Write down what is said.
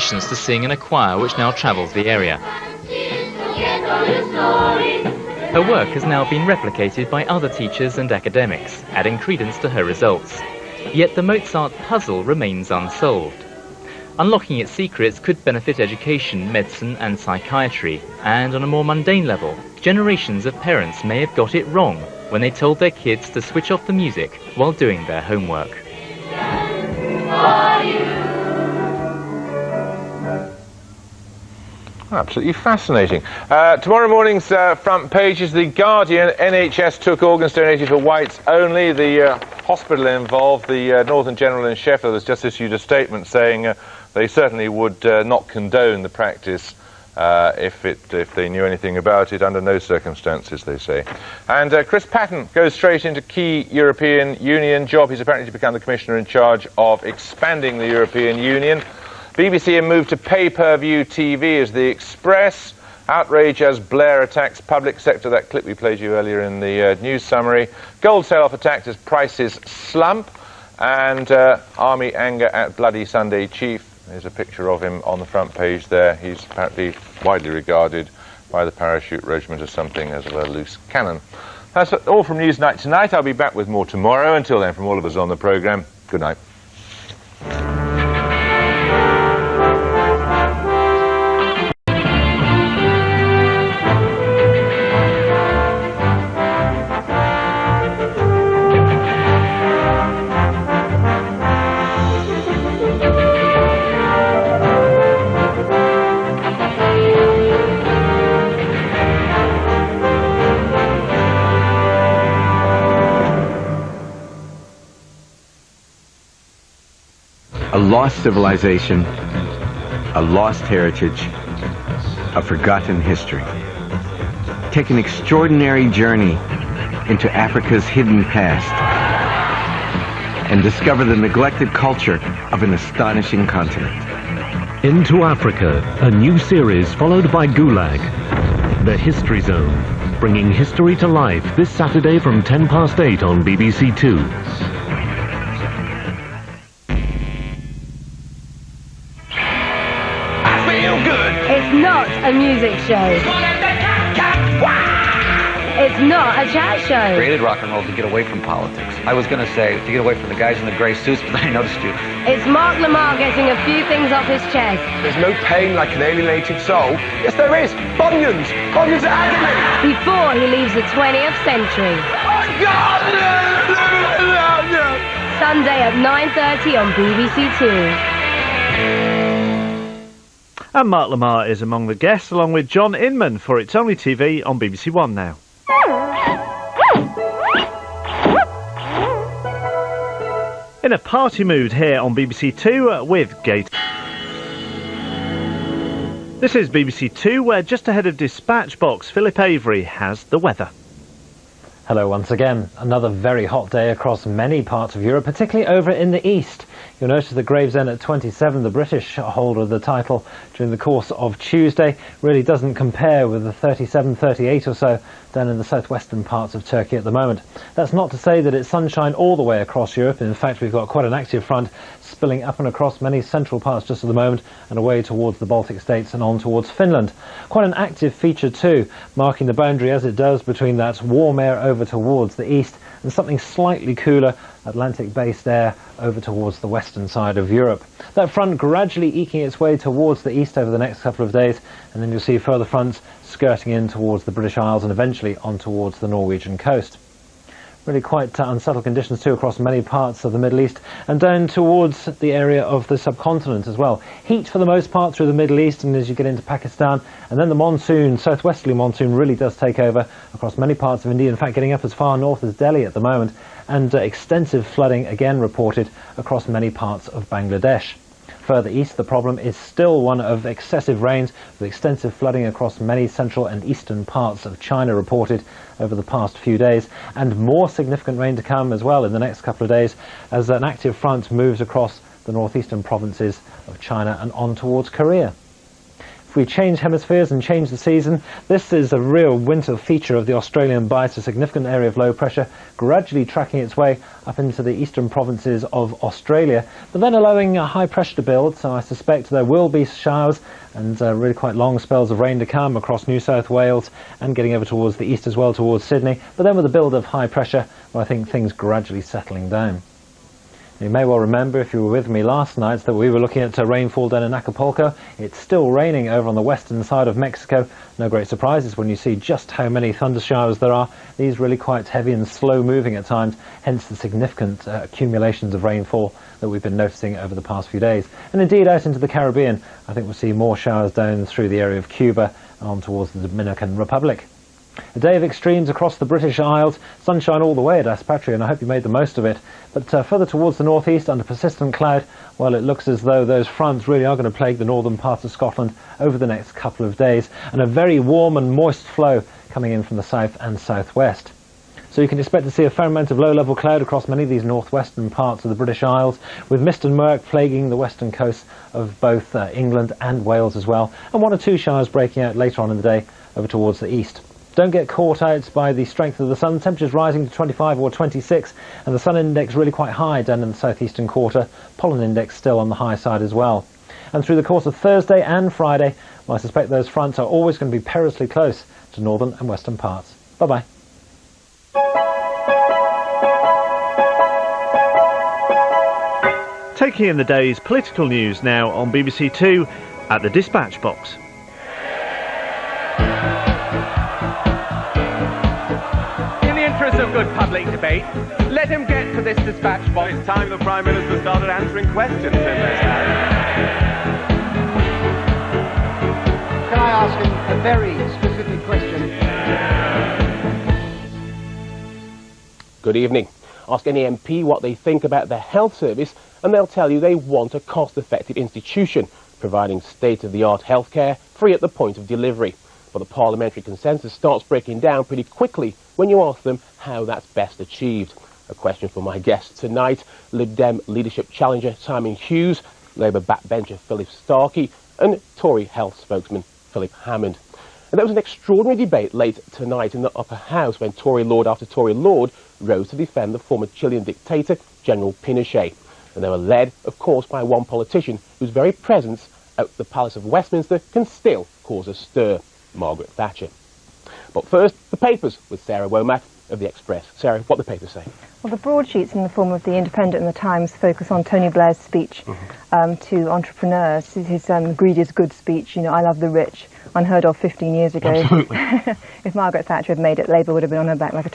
auditions to sing in a choir which now travels the area. Her work has now been replicated by other teachers and academics, adding credence to her results. Yet the Mozart puzzle remains unsolved. Unlocking its secrets could benefit education, medicine and psychiatry, and on a more mundane level, generations of parents may have got it wrong when they told their kids to switch off the music while doing their homework. Absolutely fascinating. Tomorrow morning's front page is The Guardian. NHS took organs donated for whites only. The hospital involved, the Northern General in Sheffield, has just issued a statement saying they certainly would not condone the practice if they knew anything about it, under no circumstances, they say. And Chris Patten goes straight into key European Union job. He's apparently to become the Commissioner in charge of expanding the European Union. BBC have moved to pay-per-view TV as The Express. Outrage as Blair attacks public sector. That clip we played you earlier in the news summary. Gold sell-off attacked as prices slump. And army anger at Bloody Sunday Chief. There's a picture of him on the front page there. He's apparently widely regarded by the parachute regiment as something as of a loose cannon. That's all from Newsnight tonight. I'll be back with more tomorrow. Until then, from all of us on the programme, good night. A lost civilization, a lost heritage, a forgotten history. Take an extraordinary journey into Africa's hidden past and discover the neglected culture of an astonishing continent. Into Africa, a new series followed by Gulag, The History Zone, bringing history to life this Saturday from 8:10 on BBC Two. It's not a music show. It's not a chat show. Created rock and roll to get away from politics. I was going to say to get away from the guys in the grey suits, but then I noticed you. It's Mark Lamar getting a few things off his chest. There's no pain like an alienated soul. Yes, there is. Bunions. Bunions are agony. Before he leaves the 20th century. Oh, God! Sunday at 9:30 on BBC Two. And Mark Lamar is among the guests, along with John Inman, for It's Only TV on BBC One now. In a party mood here on BBC Two with Gate. This is BBC Two, where just ahead of Dispatch Box, Philip Avery has the weather. Hello once again. Another very hot day across many parts of Europe, particularly over in the east. You'll notice the Gravesend at 27, the British holder of the title during the course of Tuesday, really doesn't compare with the 37, 38 or so down in the southwestern parts of Turkey at the moment. That's not to say that it's sunshine all the way across Europe. In fact, we've got quite an active front spilling up and across many central parts just at the moment and away towards the Baltic states and on towards Finland. Quite an active feature too, marking the boundary as it does between that warm air over towards the east and something slightly cooler Atlantic-based air over towards the western side of Europe. That front gradually eking its way towards the east over the next couple of days, and then you'll see further fronts skirting in towards the British Isles and eventually on towards the Norwegian coast. Really quite unsettled conditions too across many parts of the Middle East and down towards the area of the subcontinent as well. Heat for the most part through the Middle East and as you get into Pakistan, and then the monsoon, southwesterly monsoon, really does take over across many parts of India, in fact getting up as far north as Delhi at the moment, and extensive flooding again reported across many parts of Bangladesh. Further east, the problem is still one of excessive rains, with extensive flooding across many central and eastern parts of China reported over the past few days, and more significant rain to come as well in the next couple of days as an active front moves across the northeastern provinces of China and on towards Korea. If we change hemispheres and change the season, this is a real winter feature of the Australian Bight, a significant area of low pressure gradually tracking its way up into the eastern provinces of Australia, but then allowing high pressure to build, so I suspect there will be showers and really quite long spells of rain to come across New South Wales and getting over towards the east as well, towards Sydney, but then with a build of high pressure, well, I think things gradually settling down. You may well remember, if you were with me last night, that we were looking at rainfall down in Acapulco. It's still raining over on the western side of Mexico. No great surprises when you see just how many thunder showers there are. These really quite heavy and slow moving at times, hence the significant accumulations of rainfall that we've been noticing over the past few days. And indeed out into the Caribbean, I think we'll see more showers down through the area of Cuba and on towards the Dominican Republic. A day of extremes across the British Isles, sunshine all the way at Aspatria, and I hope you made the most of it. But further towards the northeast, under persistent cloud, well, it looks as though those fronts really are going to plague the northern parts of Scotland over the next couple of days, and a very warm and moist flow coming in from the south and southwest. So you can expect to see a fair amount of low-level cloud across many of these northwestern parts of the British Isles, with mist and murk plaguing the western coasts of both England and Wales as well, and 1 or 2 showers breaking out later on in the day over towards the east. Don't get caught out by the strength of the sun. Temperatures rising to 25 or 26, and the sun index really quite high down in the southeastern quarter. Pollen index still on the high side as well. And through the course of Thursday and Friday, well, I suspect those fronts are always going to be perilously close to northern and western parts. Bye-bye. Taking in the day's political news now on BBC Two at the Dispatch Box. Of good public debate, let him get to this dispatch box. It's time the Prime Minister started answering questions. Can I ask him a very specific question? Good evening. Ask any MP what they think about the health service and they'll tell you they want a cost-effective institution providing state-of-the-art healthcare free at the point of delivery. But the parliamentary consensus starts breaking down pretty quickly when you ask them how that's best achieved. A question for my guests tonight, Lib Dem leadership challenger Simon Hughes, Labour backbencher Philip Starkey and Tory health spokesman Philip Hammond. And there was an extraordinary debate late tonight in the upper house when Tory lord after Tory lord rose to defend the former Chilean dictator General Pinochet. And they were led, of course, by one politician whose very presence at the Palace of Westminster can still cause a stir, Margaret Thatcher. But first, the papers with Sarah Womack of The Express. Sarah, what the papers say? Well, the broadsheets in the form of The Independent and The Times focus on Tony Blair's speech to entrepreneurs. His greed is good speech, you know, I love the rich, unheard of 15 years ago. Absolutely. If Margaret Thatcher had made it, Labour would have been on her back like a